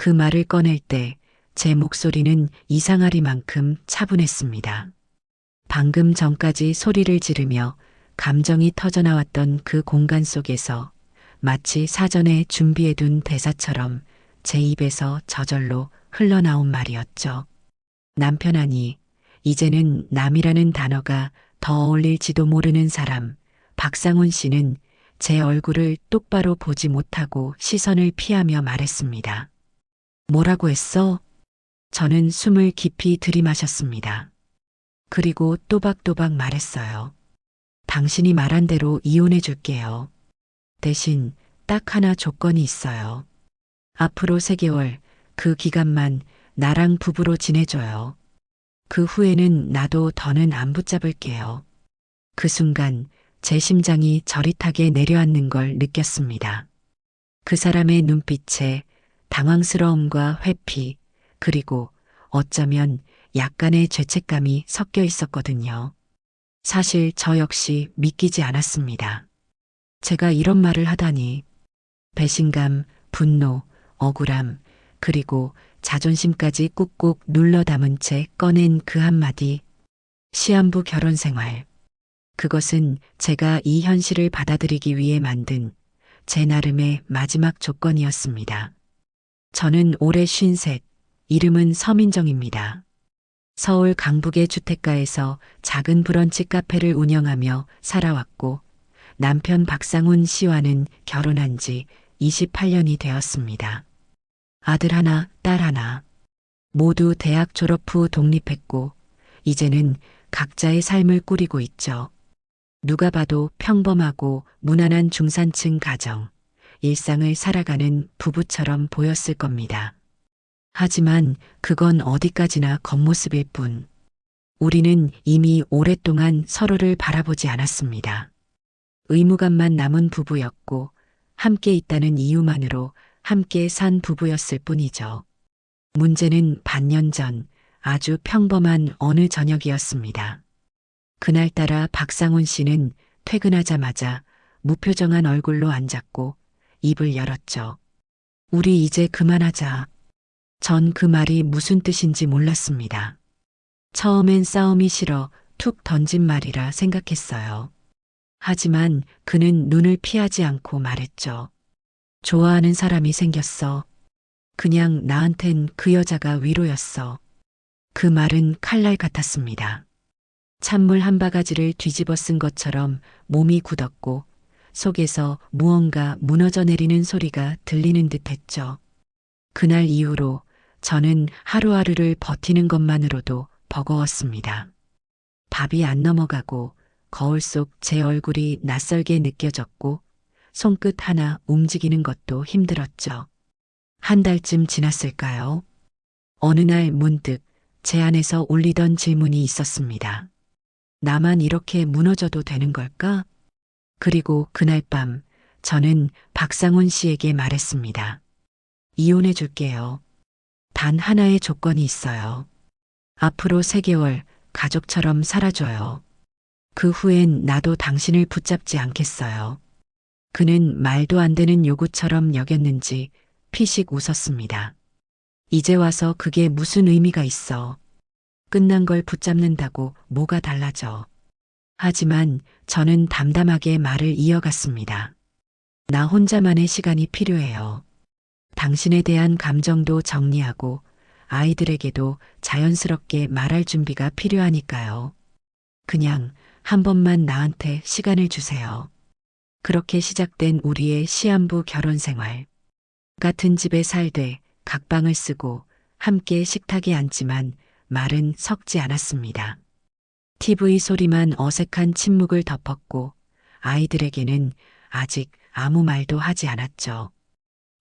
그 말을 꺼낼 때 제 목소리는 이상하리만큼 차분했습니다. 방금 전까지 소리를 지르며 감정이 터져나왔던 그 공간 속에서 마치 사전에 준비해둔 대사처럼 제 입에서 저절로 흘러나온 말이었죠. 남편아니, 이제는 남이라는 단어가 더 어울릴지도 모르는 사람, 박상훈 씨는 제 얼굴을 똑바로 보지 못하고 시선을 피하며 말했습니다. 뭐라고 했어? 저는 숨을 깊이 들이마셨습니다. 그리고 또박또박 말했어요. 당신이 말한 대로 이혼해 줄게요. 대신 딱 하나 조건이 있어요. 앞으로 3개월, 그 기간만 나랑 부부로 지내줘요. 그 후에는 나도 더는 안 붙잡을게요. 그 순간 제 심장이 저릿하게 내려앉는 걸 느꼈습니다. 그 사람의 눈빛에 당황스러움과 회피, 그리고 어쩌면 약간의 죄책감이 섞여 있었거든요. 사실 저 역시 믿기지 않았습니다. 제가 이런 말을 하다니. 배신감, 분노, 억울함, 그리고 자존심까지 꾹꾹 눌러 담은 채 꺼낸 그 한마디. 시한부 결혼 생활. 그것은 제가 이 현실을 받아들이기 위해 만든 제 나름의 마지막 조건이었습니다. 저는 올해 53, 이름은 서민정입니다. 서울 강북의 주택가에서 작은 브런치 카페를 운영하며 살아왔고 남편 박상훈 씨와는 결혼한 지 28년이 되었습니다. 아들 하나, 딸 하나. 모두 대학 졸업 후 독립했고 이제는 각자의 삶을 꾸리고 있죠. 누가 봐도 평범하고 무난한 중산층 가정, 일상을 살아가는 부부처럼 보였을 겁니다. 하지만 그건 어디까지나 겉모습일 뿐. 우리는 이미 오랫동안 서로를 바라보지 않았습니다. 의무감만 남은 부부였고 함께 있다는 이유만으로 함께 산 부부였을 뿐이죠. 문제는 반년 전 아주 평범한 어느 저녁이었습니다. 그날따라 박상훈 씨는 퇴근하자마자 무표정한 얼굴로 앉았고 입을 열었죠. 우리 이제 그만하자. 전 그 말이 무슨 뜻인지 몰랐습니다. 처음엔 싸움이 싫어 툭 던진 말이라 생각했어요. 하지만 그는 눈을 피하지 않고 말했죠. 좋아하는 사람이 생겼어. 그냥 나한텐 그 여자가 위로였어. 그 말은 칼날 같았습니다. 찬물 한 바가지를 뒤집어 쓴 것처럼 몸이 굳었고 속에서 무언가 무너져 내리는 소리가 들리는 듯 했죠. 그날 이후로 저는 하루하루를 버티는 것만으로도 버거웠습니다. 밥이 안 넘어가고 거울 속 제 얼굴이 낯설게 느껴졌고 손끝 하나 움직이는 것도 힘들었죠. 한 달쯤 지났을까요? 어느 날 문득 제 안에서 울리던 질문이 있었습니다. 나만 이렇게 무너져도 되는 걸까? 그리고 그날 밤 저는 박상훈 씨에게 말했습니다. 이혼해 줄게요. 단 하나의 조건이 있어요. 앞으로 3개월 가족처럼 살아줘요. 그 후엔 나도 당신을 붙잡지 않겠어요. 그는 말도 안 되는 요구처럼 여겼는지 피식 웃었습니다. 이제 와서 그게 무슨 의미가 있어. 끝난 걸 붙잡는다고 뭐가 달라져. 하지만 저는 담담하게 말을 이어갔습니다. 나 혼자만의 시간이 필요해요. 당신에 대한 감정도 정리하고 아이들에게도 자연스럽게 말할 준비가 필요하니까요. 그냥 한 번만 나한테 시간을 주세요. 그렇게 시작된 우리의 시한부 결혼 생활. 같은 집에 살되 각방을 쓰고 함께 식탁에 앉지만 말은 섞지 않았습니다. TV 소리만 어색한 침묵을 덮었고 아이들에게는 아직 아무 말도 하지 않았죠.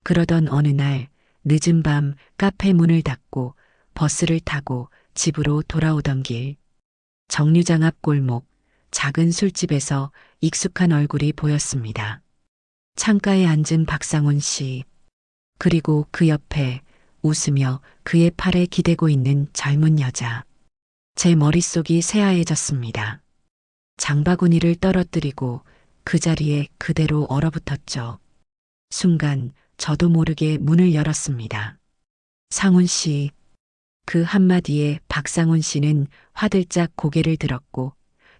그러던 어느 날 늦은 밤 카페 문을 닫고 버스를 타고 집으로 돌아오던 길. 정류장 앞 골목 작은 술집에서 익숙한 얼굴이 보였습니다. 창가에 앉은 박상훈 씨. 그리고 그 옆에 웃으며 그의 팔에 기대고 있는 젊은 여자. 제 머릿속이 새하얘졌습니다. 장바구니를 떨어뜨리고 그 자리에 그대로 얼어붙었죠. 순간 저도 모르게 문을 열었습니다. 상훈 씨. 그 한마디에 박상훈 씨는 화들짝 고개를 들었고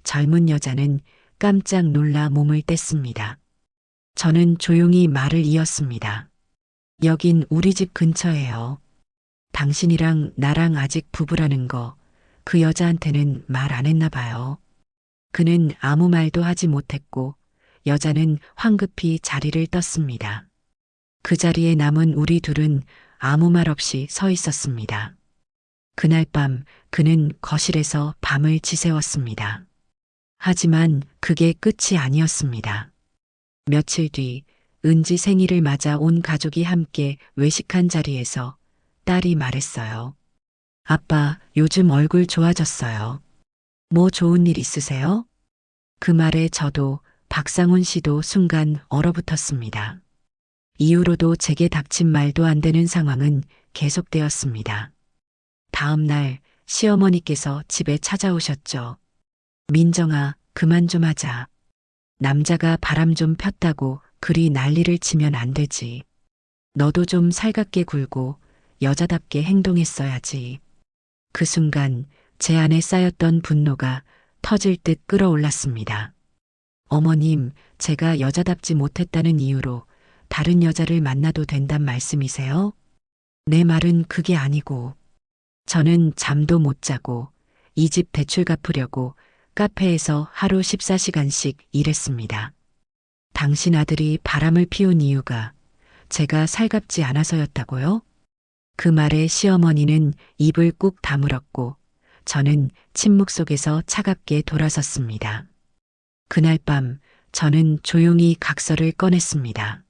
젊은 여자는 깜짝 놀라 몸을 뗐습니다. 저는 조용히 말을 이었습니다. 여긴 우리 집 근처예요. 당신이랑 나랑 아직 부부라는 거 그 여자한테는 말 안 했나 봐요. 그는 아무 말도 하지 못했고 여자는 황급히 자리를 떴습니다. 그 자리에 남은 우리 둘은 아무 말 없이 서 있었습니다. 그날 밤 그는 거실에서 밤을 지새웠습니다. 하지만 그게 끝이 아니었습니다. 며칠 뒤 은지 생일을 맞아 온 가족이 함께 외식한 자리에서 딸이 말했어요. 아빠, 요즘 얼굴 좋아졌어요. 뭐 좋은 일 있으세요? 그 말에 저도 박상훈 씨도 순간 얼어붙었습니다. 이후로도 제게 닥친 말도 안 되는 상황은 계속되었습니다. 다음 날 시어머니께서 집에 찾아오셨죠. 민정아, 그만 좀 하자. 남자가 바람 좀 폈다고 그리 난리를 치면 안 되지. 너도 좀 살갑게 굴고 여자답게 행동했어야지. 그 순간 제 안에 쌓였던 분노가 터질 듯 끓어올랐습니다. 어머님, 제가 여자답지 못했다는 이유로 다른 여자를 만나도 된단 말씀이세요? 내 말은 그게 아니고, 저는 잠도 못 자고 이 집 대출 갚으려고 카페에서 하루 14시간씩 일했습니다. 당신 아들이 바람을 피운 이유가 제가 살갑지 않아서였다고요? 그 말에 시어머니는 입을 꾹 다물었고 저는 침묵 속에서 차갑게 돌아섰습니다. 그날 밤 저는 조용히 각서를 꺼냈습니다.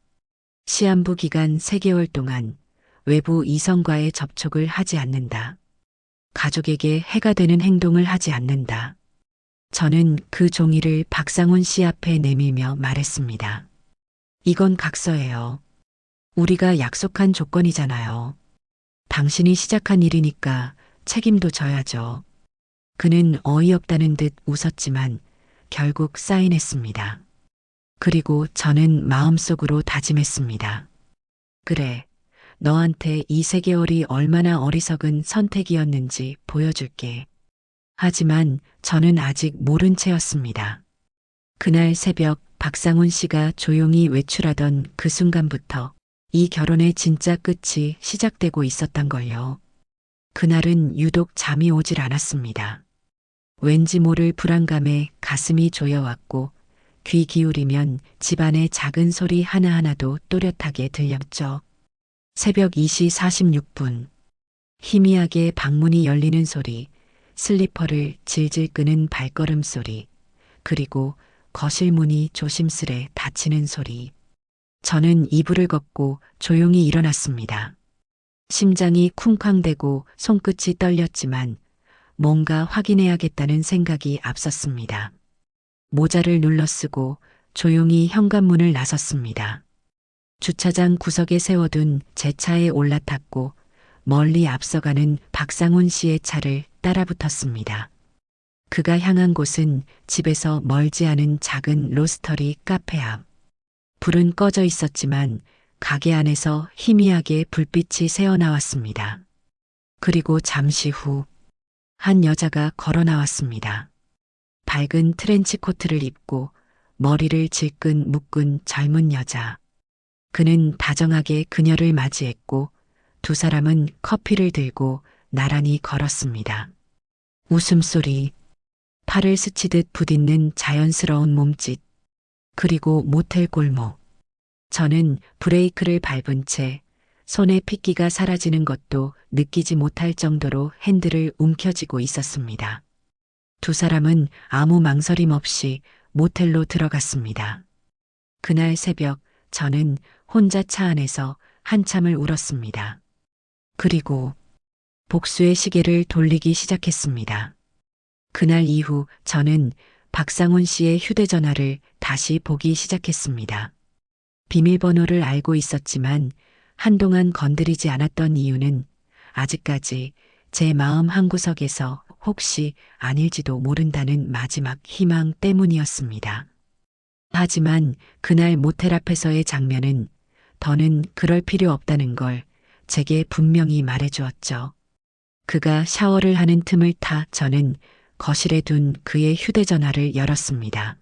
시한부 기간 3개월 동안 외부 이성과의 접촉을 하지 않는다. 가족에게 해가 되는 행동을 하지 않는다. 저는 그 종이를 박상훈 씨 앞에 내밀며 말했습니다. 이건 각서예요. 우리가 약속한 조건이잖아요. 당신이 시작한 일이니까 책임도 져야죠. 그는 어이없다는 듯 웃었지만 결국 사인했습니다. 그리고 저는 마음속으로 다짐했습니다. 그래, 너한테 이 3개월이 얼마나 어리석은 선택이었는지 보여줄게. 하지만 저는 아직 모른 채였습니다. 그날 새벽 박상훈 씨가 조용히 외출하던 그 순간부터 이 결혼의 진짜 끝이 시작되고 있었단 걸요. 그날은 유독 잠이 오질 않았습니다. 왠지 모를 불안감에 가슴이 조여왔고 귀 기울이면 집안의 작은 소리 하나하나도 또렷하게 들렸죠. 새벽 2시 46분. 희미하게 방문이 열리는 소리, 슬리퍼를 질질 끄는 발걸음 소리, 그리고 거실 문이 조심스레 닫히는 소리. 저는 이불을 걷고 조용히 일어났습니다. 심장이 쿵쾅대고 손끝이 떨렸지만 뭔가 확인해야겠다는 생각이 앞섰습니다. 모자를 눌러 쓰고 조용히 현관문을 나섰습니다. 주차장 구석에 세워둔 제 차에 올라탔고 멀리 앞서가는 박상훈 씨의 차를 따라붙었습니다. 그가 향한 곳은 집에서 멀지 않은 작은 로스터리 카페 앞. 불은 꺼져 있었지만 가게 안에서 희미하게 불빛이 새어나왔습니다. 그리고 잠시 후 한 여자가 걸어 나왔습니다. 밝은 트렌치 코트를 입고 머리를 질끈 묶은 젊은 여자. 그는 다정하게 그녀를 맞이했고 두 사람은 커피를 들고 나란히 걸었습니다. 웃음소리, 팔을 스치듯 부딪는 자연스러운 몸짓, 그리고 모텔 골목. 저는 브레이크를 밟은 채 손에 핏기가 사라지는 것도 느끼지 못할 정도로 핸들을 움켜쥐고 있었습니다. 두 사람은 아무 망설임 없이 모텔로 들어갔습니다. 그날 새벽 저는 혼자 차 안에서 한참을 울었습니다. 그리고 복수의 시계를 돌리기 시작했습니다. 그날 이후 저는 박상훈 씨의 휴대전화를 다시 보기 시작했습니다. 비밀번호를 알고 있었지만 한동안 건드리지 않았던 이유는 아직까지 제 마음 한구석에서 혹시 아닐지도 모른다는 마지막 희망 때문이었습니다. 하지만 그날 모텔 앞에서의 장면은 더는 그럴 필요 없다는 걸 제게 분명히 말해주었죠. 그가 샤워를 하는 틈을 타 저는 거실에 둔 그의 휴대전화를 열었습니다.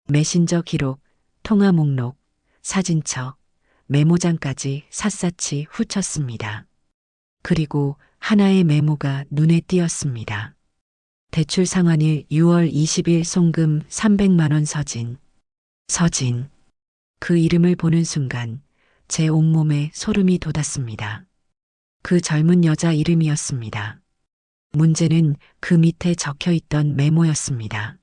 메신저 기록, 통화 목록, 사진첩, 메모장까지 샅샅이 훑었습니다. 그리고 하나의 메모가 눈에 띄었습니다. 대출 상환일 6월 20일 송금 300만 원 서진. 서진. 그 이름을 보는 순간 제 온몸에 소름이 돋았습니다. 그 젊은 여자 이름이었습니다. 문제는 그 밑에 적혀 있던 메모였습니다.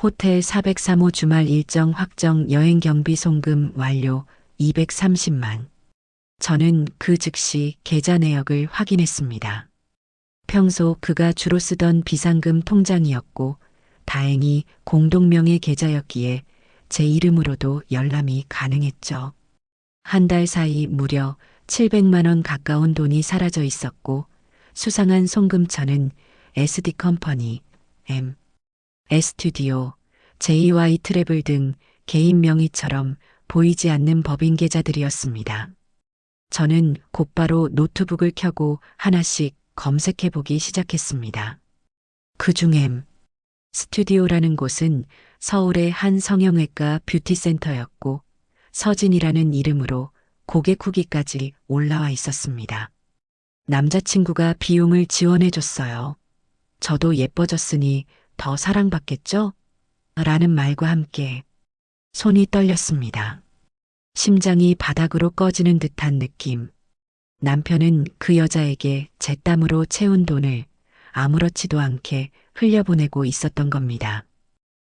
호텔 403호 주말 일정 확정 여행 경비 송금 완료 230만. 저는 그 즉시 계좌 내역을 확인했습니다. 평소 그가 주로 쓰던 비상금 통장이었고 다행히 공동명의 계좌였기에 제 이름으로도 열람이 가능했죠. 한 달 사이 무려 700만 원 가까운 돈이 사라져 있었고 수상한 송금처는 SD 컴퍼니, S튜디오, JY 트래블 등 개인 명의처럼 보이지 않는 법인 계좌들이었습니다. 저는 곧바로 노트북을 켜고 하나씩 검색해보기 시작했습니다. 그중 스튜디오라는 곳은 서울의 한 성형외과 뷰티센터였고 서진이라는 이름으로 고객 후기까지 올라와 있었습니다. 남자친구가 비용을 지원해줬어요. 저도 예뻐졌으니 더 사랑받겠죠? 라는 말과 함께 손이 떨렸습니다. 심장이 바닥으로 꺼지는 듯한 느낌. 남편은 그 여자에게 제 땀으로 채운 돈을 아무렇지도 않게 흘려보내고 있었던 겁니다.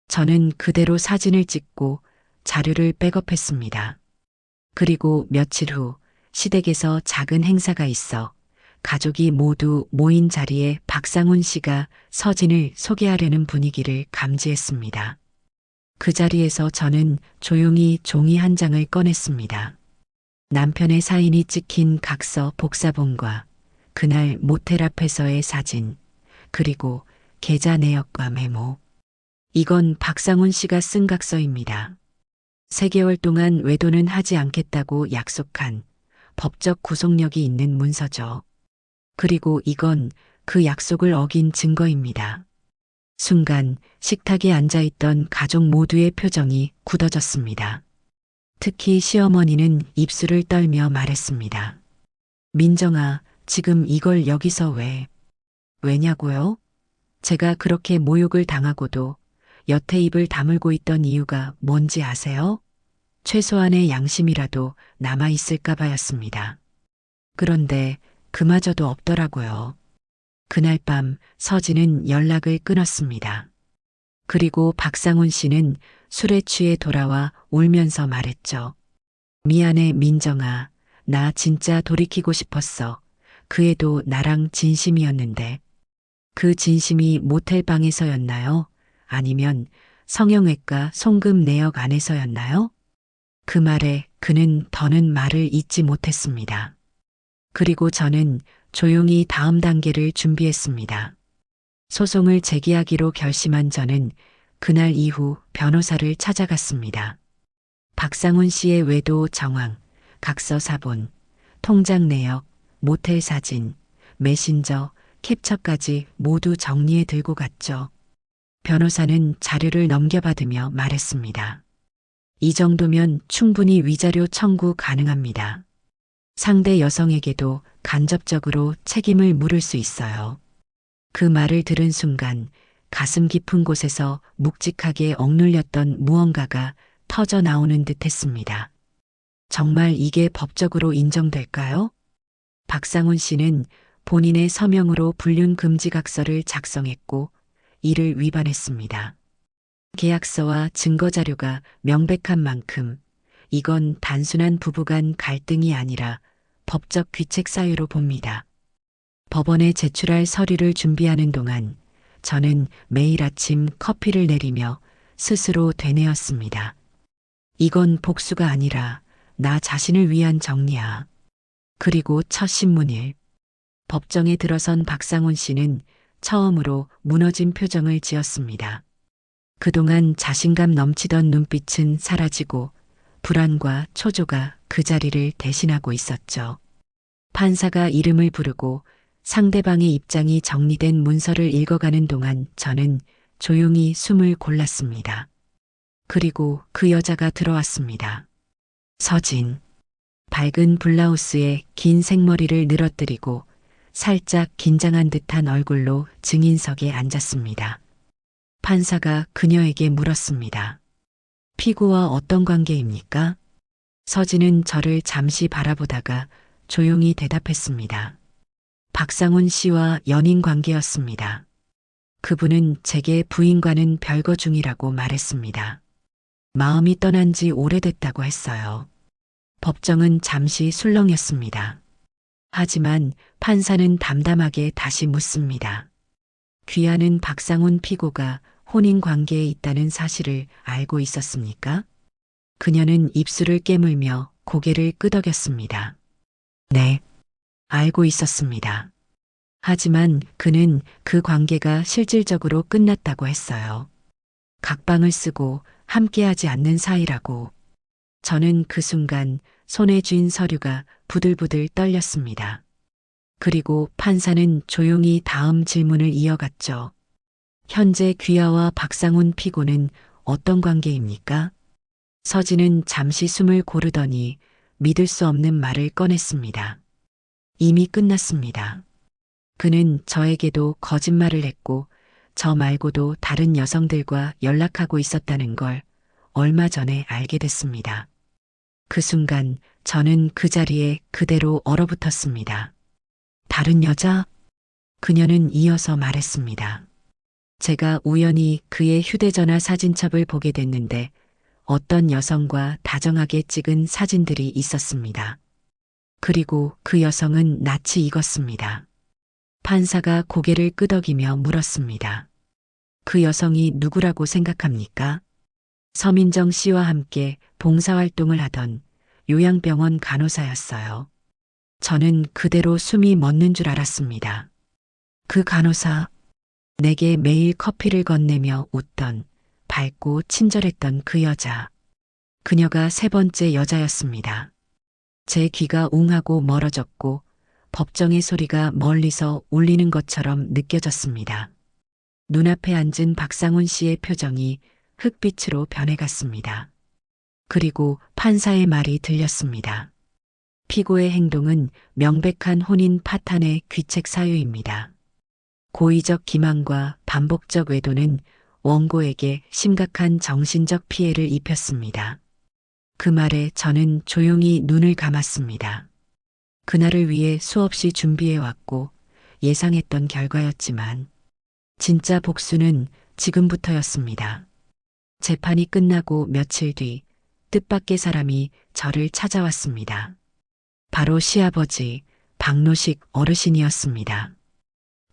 저는 그대로 사진을 찍고 자료를 백업했습니다. 그리고 며칠 후 시댁에서 작은 행사가 있어 가족이 모두 모인 자리에 박상훈 씨가 서진을 소개하려는 분위기를 감지했습니다. 그 자리에서 저는 조용히 종이 한 장을 꺼냈습니다. 남편의 사인이 찍힌 각서 복사본과 그날 모텔 앞에서의 사진, 그리고 계좌 내역과 메모. 이건 박상훈 씨가 쓴 각서입니다. 3개월 동안 외도는 하지 않겠다고 약속한 법적 구속력이 있는 문서죠. 그리고 이건 그 약속을 어긴 증거입니다. 순간 식탁에 앉아있던 가족 모두의 표정이 굳어졌습니다. 특히 시어머니는 입술을 떨며 말했습니다. 민정아, 지금 이걸 여기서 왜냐고요? 제가 그렇게 모욕을 당하고도 여태 입을 다물고 있던 이유가 뭔지 아세요? 최소한의 양심이라도 남아있을까 봐였습니다. 그런데 그마저도 없더라고요. 그날 밤 서진은 연락을 끊었습니다. 그리고 박상훈 씨는 술에 취해 돌아와 울면서 말했죠. 미안해 민정아, 나 진짜 돌이키고 싶었어. 그 애도 나랑 진심이었는데. 그 진심이 모텔 방에서였나요? 아니면 성형외과 송금 내역 안에서였나요? 그 말에 그는 더는 말을 잇지 못했습니다. 그리고 저는 조용히 다음 단계를 준비했습니다. 소송을 제기하기로 결심한 저는 그날 이후 변호사를 찾아갔습니다. 박상훈 씨의 외도 정황, 각서 사본, 통장 내역, 모텔 사진, 메신저, 캡처까지 모두 정리해 들고 갔죠. 변호사는 자료를 넘겨받으며 말했습니다. 이 정도면 충분히 위자료 청구 가능합니다. 상대 여성에게도 간접적으로 책임을 물을 수 있어요. 그 말을 들은 순간 가슴 깊은 곳에서 묵직하게 억눌렸던 무언가가 터져 나오는 듯 했습니다. 정말 이게 법적으로 인정될까요? 박상훈 씨는 본인의 서명으로 불륜 금지 각서를 작성했고 이를 위반했습니다. 계약서와 증거자료가 명백한 만큼 이건 단순한 부부간 갈등이 아니라 법적 귀책 사유로 봅니다. 법원에 제출할 서류를 준비하는 동안 저는 매일 아침 커피를 내리며 스스로 되뇌었습니다. 이건 복수가 아니라 나 자신을 위한 정리야. 그리고 첫 신문일. 법정에 들어선 박상훈 씨는 처음으로 무너진 표정을 지었습니다. 그동안 자신감 넘치던 눈빛은 사라지고 불안과 초조가 그 자리를 대신하고 있었죠. 판사가 이름을 부르고 상대방의 입장이 정리된 문서를 읽어가는 동안 저는 조용히 숨을 골랐습니다. 그리고 그 여자가 들어왔습니다. 서진. 밝은 블라우스에 긴 생머리를 늘어뜨리고 살짝 긴장한 듯한 얼굴로 증인석에 앉았습니다. 판사가 그녀에게 물었습니다. 피고와 어떤 관계입니까? 서진은 저를 잠시 바라보다가 조용히 대답했습니다. 박상훈 씨와 연인 관계였습니다. 그분은 제게 부인과는 별거 중이라고 말했습니다. 마음이 떠난 지 오래됐다고 했어요. 법정은 잠시 술렁였습니다. 하지만 판사는 담담하게 다시 묻습니다. 귀하는 박상훈 피고가 혼인 관계에 있다는 사실을 알고 있었습니까? 그녀는 입술을 깨물며 고개를 끄덕였습니다. 네, 알고 있었습니다. 하지만 그는 그 관계가 실질적으로 끝났다고 했어요. 각방을 쓰고 함께하지 않는 사이라고. 저는 그 순간 손에 쥔 서류가 부들부들 떨렸습니다. 그리고 판사는 조용히 다음 질문을 이어갔죠. 현재 귀하와 박상훈 피고는 어떤 관계입니까? 서진은 잠시 숨을 고르더니 믿을 수 없는 말을 꺼냈습니다. 이미 끝났습니다. 그는 저에게도 거짓말을 했고 저 말고도 다른 여성들과 연락하고 있었다는 걸 얼마 전에 알게 됐습니다. 그 순간 저는 그 자리에 그대로 얼어붙었습니다. 다른 여자? 그녀는 이어서 말했습니다. 제가 우연히 그의 휴대전화 사진첩을 보게 됐는데 어떤 여성과 다정하게 찍은 사진들이 있었습니다. 그리고 그 여성은 낯이 익었습니다. 판사가 고개를 끄덕이며 물었습니다. 그 여성이 누구라고 생각합니까? 서민정 씨와 함께 봉사활동을 하던 요양병원 간호사였어요. 저는 그대로 숨이 멎는 줄 알았습니다. 그 간호사, 내게 매일 커피를 건네며 웃던 밝고 친절했던 그 여자. 그녀가 세 번째 여자였습니다. 제 귀가 웅하고 멀어졌고 법정의 소리가 멀리서 울리는 것처럼 느껴졌습니다. 눈앞에 앉은 박상훈 씨의 표정이 흑빛으로 변해갔습니다. 그리고 판사의 말이 들렸습니다. 피고의 행동은 명백한 혼인 파탄의 귀책 사유입니다. 고의적 기망과 반복적 외도는 원고에게 심각한 정신적 피해를 입혔습니다. 그 말에 저는 조용히 눈을 감았습니다. 그날을 위해 수없이 준비해왔고 예상했던 결과였지만 진짜 복수는 지금부터였습니다. 재판이 끝나고 며칠 뒤 뜻밖의 사람이 저를 찾아왔습니다. 바로 시아버지 박노식 어르신이었습니다.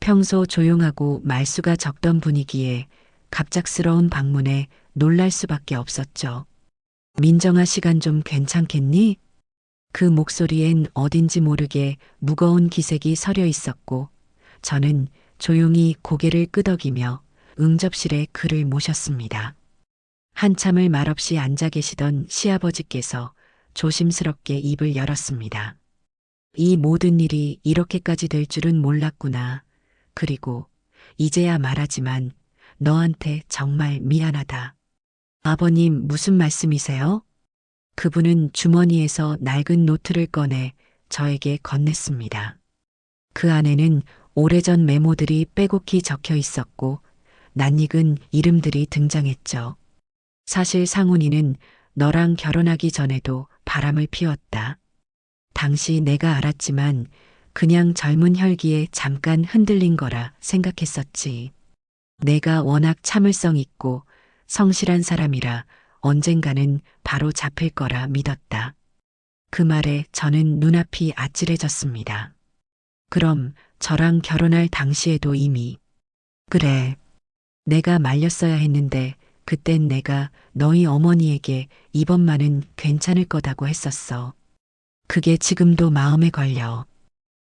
평소 조용하고 말수가 적던 분위기에 갑작스러운 방문에 놀랄 수밖에 없었죠. 민정아, 시간 좀 괜찮겠니? 그 목소리엔 어딘지 모르게 무거운 기색이 서려 있었고 저는 조용히 고개를 끄덕이며 응접실에 그를 모셨습니다. 한참을 말없이 앉아 계시던 시아버지께서 조심스럽게 입을 열었습니다. 이 모든 일이 이렇게까지 될 줄은 몰랐구나. 그리고 이제야 말하지만 너한테 정말 미안하다. 아버님, 무슨 말씀이세요? 그분은 주머니에서 낡은 노트를 꺼내 저에게 건넸습니다. 그 안에는 오래전 메모들이 빼곡히 적혀 있었고 낯익은 이름들이 등장했죠. 사실 상훈이는 너랑 결혼하기 전에도 바람을 피웠다. 당시 내가 알았지만 그냥 젊은 혈기에 잠깐 흔들린 거라 생각했었지. 내가 워낙 참을성 있고 성실한 사람이라 언젠가는 바로 잡힐 거라 믿었다. 그 말에 저는 눈앞이 아찔해졌습니다. 그럼 저랑 결혼할 당시에도 이미. 그래. 내가 말렸어야 했는데 그땐 내가 너희 어머니에게 이번만은 괜찮을 거다고 했었어. 그게 지금도 마음에 걸려.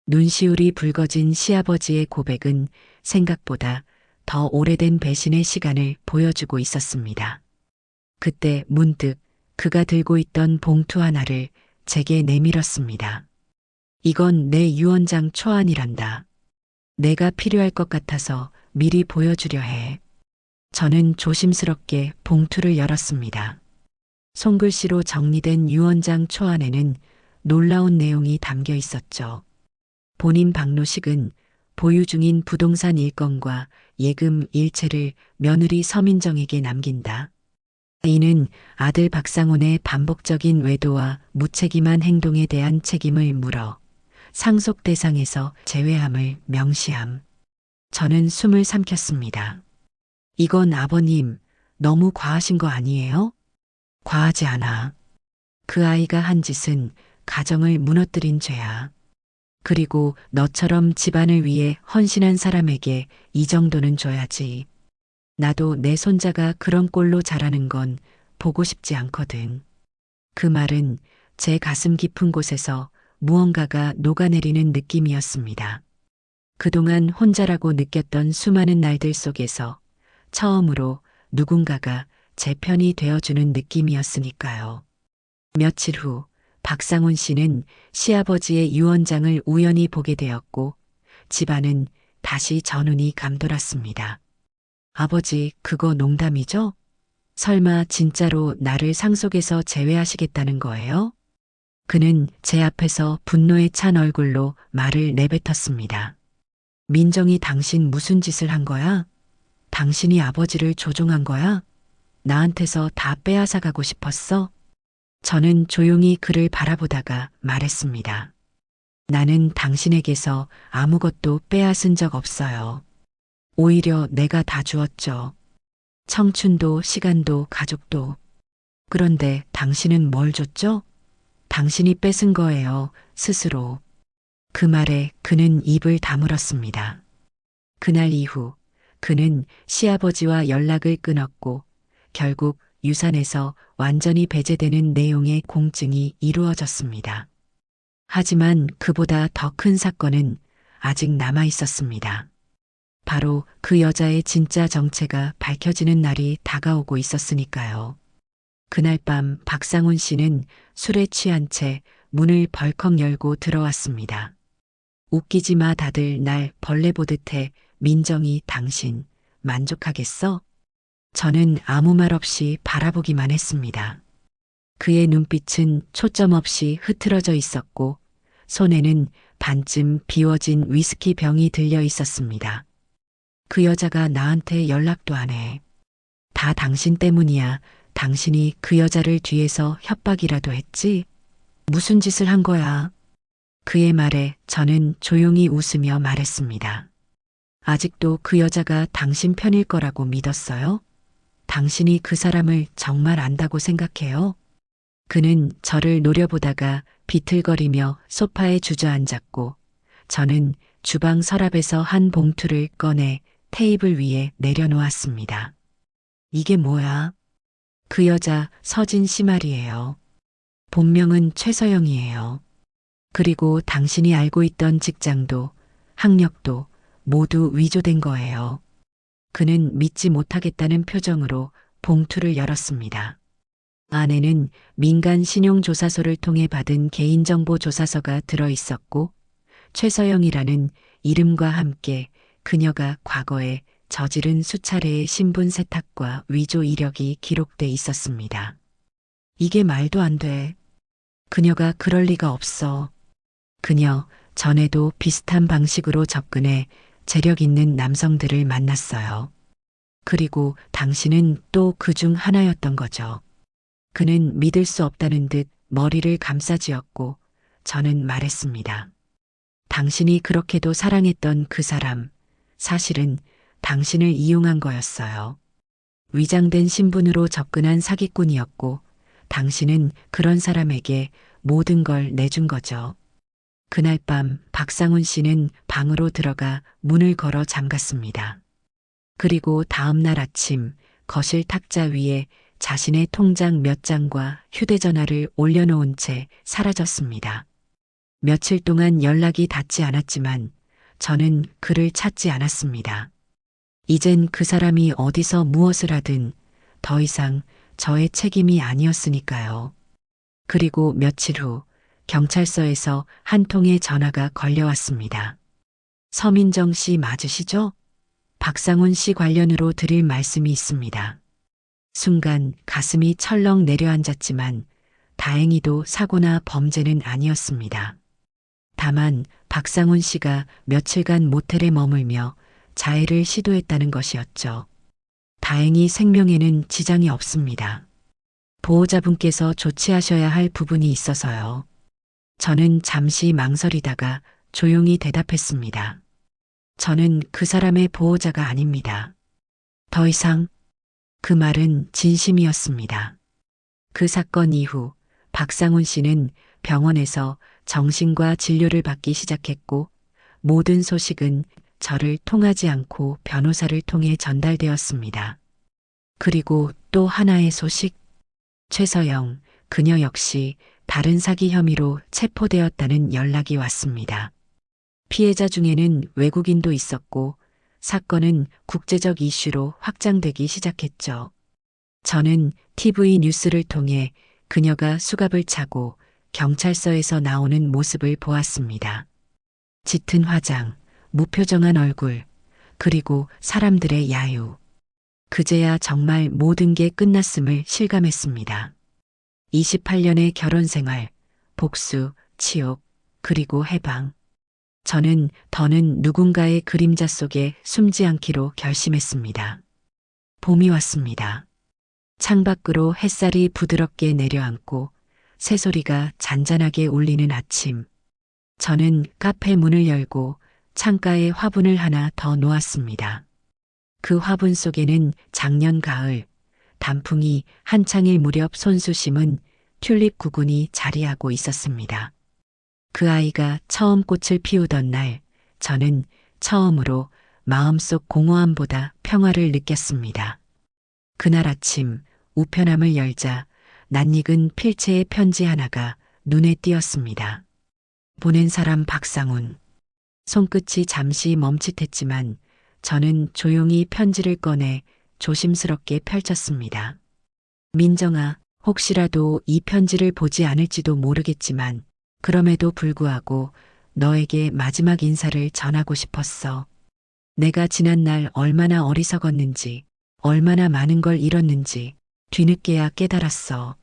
눈시울이 붉어진 시아버지의 고백은 생각보다 더 오래된 배신의 시간을 보여주고 있었습니다. 그때 문득 그가 들고 있던 봉투 하나를 제게 내밀었습니다. 이건 내 유언장 초안이란다. 내가 필요할 것 같아서 미리 보여주려 해. 저는 조심스럽게 봉투를 열었습니다. 손글씨로 정리된 유언장 초안에는 놀라운 내용이 담겨 있었죠. 본인 박노식은 보유 중인 부동산 일건과 예금 일체를 며느리 서민정에게 남긴다. 이는 아들 박상훈의 반복적인 외도와 무책임한 행동에 대한 책임을 물어 상속 대상에서 제외함을 명시함. 저는 숨을 삼켰습니다. 이건 아버님, 너무 과하신 거 아니에요? 과하지 않아. 그 아이가 한 짓은 가정을 무너뜨린 죄야. 그리고 너처럼 집안을 위해 헌신한 사람에게 이 정도는 줘야지. 나도 내 손자가 그런 꼴로 자라는 건 보고 싶지 않거든. 그 말은 제 가슴 깊은 곳에서 무언가가 녹아내리는 느낌이었습니다. 그동안 혼자라고 느꼈던 수많은 날들 속에서 처음으로 누군가가 제 편이 되어주는 느낌이었으니까요. 며칠 후 박상훈 씨는 시아버지의 유언장을 우연히 보게 되었고 집안은 다시 전운이 감돌았습니다. 아버지, 그거 농담이죠? 설마 진짜로 나를 상속에서 제외하시겠다는 거예요? 그는 제 앞에서 분노에 찬 얼굴로 말을 내뱉었습니다. 민정이 당신 무슨 짓을 한 거야? 당신이 아버지를 조종한 거야? 나한테서 다 빼앗아 가고 싶었어? 저는 조용히 그를 바라보다가 말했습니다. 나는 당신에게서 아무것도 빼앗은 적 없어요. 오히려 내가 다 주었죠. 청춘도 시간도 가족도. 그런데 당신은 뭘 줬죠? 당신이 뺏은 거예요, 스스로. 그 말에 그는 입을 다물었습니다. 그날 이후 그는 시아버지와 연락을 끊었고 결국 유산에서 완전히 배제되는 내용의 공증이 이루어졌습니다. 하지만 그보다 더 큰 사건은 아직 남아 있었습니다. 바로 그 여자의 진짜 정체가 밝혀지는 날이 다가오고 있었으니까요. 그날 밤 박상훈 씨는 술에 취한 채 문을 벌컥 열고 들어왔습니다. 웃기지 마, 다들 날 벌레 보듯 해. 민정이 당신 만족하겠어? 저는 아무 말 없이 바라보기만 했습니다. 그의 눈빛은 초점 없이 흐트러져 있었고 손에는 반쯤 비워진 위스키 병이 들려 있었습니다. 그 여자가 나한테 연락도 안 해. 다 당신 때문이야. 당신이 그 여자를 뒤에서 협박이라도 했지? 무슨 짓을 한 거야? 그의 말에 저는 조용히 웃으며 말했습니다. 아직도 그 여자가 당신 편일 거라고 믿었어요? 당신이 그 사람을 정말 안다고 생각해요? 그는 저를 노려보다가 비틀거리며 소파에 주저앉았고 저는 주방 서랍에서 한 봉투를 꺼내 테이블 위에 내려놓았습니다. 이게 뭐야? 그 여자 서진 씨 말이에요. 본명은 최서영이에요. 그리고 당신이 알고 있던 직장도 학력도 모두 위조된 거예요. 그는 믿지 못하겠다는 표정으로 봉투를 열었습니다. 안에는 민간 신용조사소를 통해 받은 개인정보 조사서가 들어 있었고 최서영이라는 이름과 함께 그녀가 과거에 저지른 수차례의 신분 세탁과 위조 이력이 기록돼 있었습니다. 이게 말도 안 돼. 그녀가 그럴 리가 없어. 그녀 전에도 비슷한 방식으로 접근해 재력 있는 남성들을 만났어요. 그리고 당신은 또 그 중 하나였던 거죠. 그는 믿을 수 없다는 듯 머리를 감싸쥐었고 저는 말했습니다. 당신이 그렇게도 사랑했던 그 사람, 사실은 당신을 이용한 거였어요. 위장된 신분으로 접근한 사기꾼이었고 당신은 그런 사람에게 모든 걸 내준 거죠. 그날 밤 박상훈 씨는 방으로 들어가 문을 걸어 잠갔습니다. 그리고 다음 날 아침 거실 탁자 위에 자신의 통장 몇 장과 휴대전화를 올려놓은 채 사라졌습니다. 며칠 동안 연락이 닿지 않았지만 저는 그를 찾지 않았습니다. 이젠 그 사람이 어디서 무엇을 하든 더 이상 저의 책임이 아니었으니까요. 그리고 며칠 후 경찰서에서 한 통의 전화가 걸려왔습니다. 서민정 씨 맞으시죠? 박상훈 씨 관련으로 드릴 말씀이 있습니다. 순간 가슴이 철렁 내려앉았지만 다행히도 사고나 범죄는 아니었습니다. 다만 박상훈 씨가 며칠간 모텔에 머물며 자해를 시도했다는 것이었죠. 다행히 생명에는 지장이 없습니다. 보호자분께서 조치하셔야 할 부분이 있어서요. 저는 잠시 망설이다가 조용히 대답했습니다. 저는 그 사람의 보호자가 아닙니다. 더 이상 그 말은 진심이었습니다. 그 사건 이후 박상훈 씨는 병원에서 정신과 진료를 받기 시작했고 모든 소식은 저를 통하지 않고 변호사를 통해 전달되었습니다. 그리고 또 하나의 소식. 최서영, 그녀 역시 다른 사기 혐의로 체포되었다는 연락이 왔습니다. 피해자 중에는 외국인도 있었고 사건은 국제적 이슈로 확장되기 시작했죠. 저는 TV 뉴스를 통해 그녀가 수갑을 차고 경찰서에서 나오는 모습을 보았습니다. 짙은 화장, 무표정한 얼굴, 그리고 사람들의 야유. 그제야 정말 모든 게 끝났음을 실감했습니다. 28년의 결혼 생활, 복수, 치욕, 그리고 해방. 저는 더는 누군가의 그림자 속에 숨지 않기로 결심했습니다. 봄이 왔습니다. 창밖으로 햇살이 부드럽게 내려앉고 새소리가 잔잔하게 울리는 아침. 저는 카페 문을 열고 창가에 화분을 하나 더 놓았습니다. 그 화분 속에는 작년 가을 단풍이 한창일 무렵 손수 심은 튤립 구근이 자리하고 있었습니다. 그 아이가 처음 꽃을 피우던 날 저는 처음으로 마음속 공허함보다 평화를 느꼈습니다. 그날 아침 우편함을 열자 낯익은 필체의 편지 하나가 눈에 띄었습니다. 보낸 사람 박상훈. 손끝이 잠시 멈칫했지만 저는 조용히 편지를 꺼내 조심스럽게 펼쳤습니다. 민정아, 혹시라도 이 편지를 보지 않을지도 모르겠지만 그럼에도 불구하고 너에게 마지막 인사를 전하고 싶었어. 내가 지난날 얼마나 어리석었는지, 얼마나 많은 걸 잃었는지 뒤늦게야 깨달았어.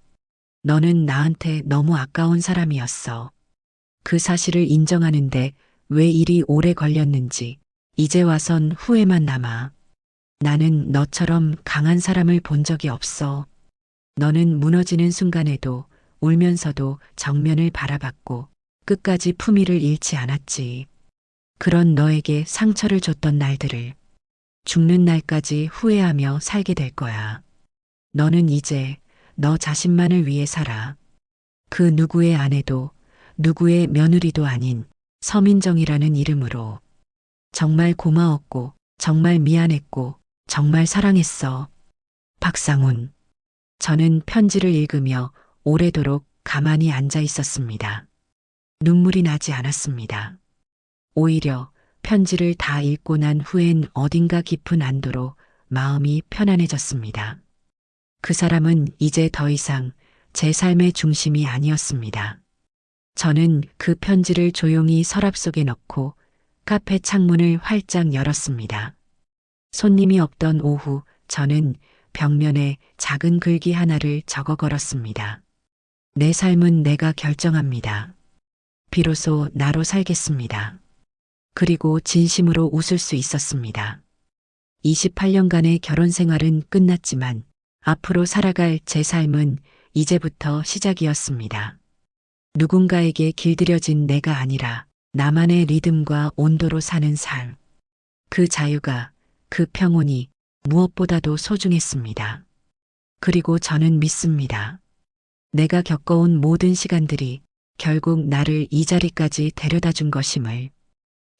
너는 나한테 너무 아까운 사람이었어. 그 사실을 인정하는데 왜 이리 오래 걸렸는지 이제 와선 후회만 남아. 나는 너처럼 강한 사람을 본 적이 없어. 너는 무너지는 순간에도 울면서도 정면을 바라봤고 끝까지 품위를 잃지 않았지. 그런 너에게 상처를 줬던 날들을 죽는 날까지 후회하며 살게 될 거야. 너는 이제 너 자신만을 위해 살아. 그 누구의 아내도 누구의 며느리도 아닌 서민정이라는 이름으로. 정말 고마웠고 정말 미안했고 정말 사랑했어. 박상훈. 저는 편지를 읽으며 오래도록 가만히 앉아 있었습니다. 눈물이 나지 않았습니다. 오히려 편지를 다 읽고 난 후엔 어딘가 깊은 안도로 마음이 편안해졌습니다. 그 사람은 이제 더 이상 제 삶의 중심이 아니었습니다. 저는 그 편지를 조용히 서랍 속에 넣고 카페 창문을 활짝 열었습니다. 손님이 없던 오후 저는 벽면에 작은 글귀 하나를 적어 걸었습니다. 내 삶은 내가 결정합니다. 비로소 나로 살겠습니다. 그리고 진심으로 웃을 수 있었습니다. 28년간의 결혼 생활은 끝났지만 앞으로 살아갈 제 삶은 이제부터 시작이었습니다. 누군가에게 길들여진 내가 아니라 나만의 리듬과 온도로 사는 삶. 그 자유가, 그 평온이 무엇보다도 소중했습니다. 그리고 저는 믿습니다. 내가 겪어온 모든 시간들이 결국 나를 이 자리까지 데려다 준 것임을.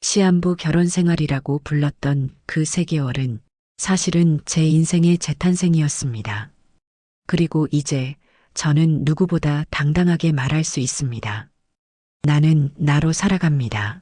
시한부 결혼 생활이라고 불렀던 그 3개월은 사실은 제 인생의 재탄생이었습니다. 그리고 이제 저는 누구보다 당당하게 말할 수 있습니다. 나는 나로 살아갑니다.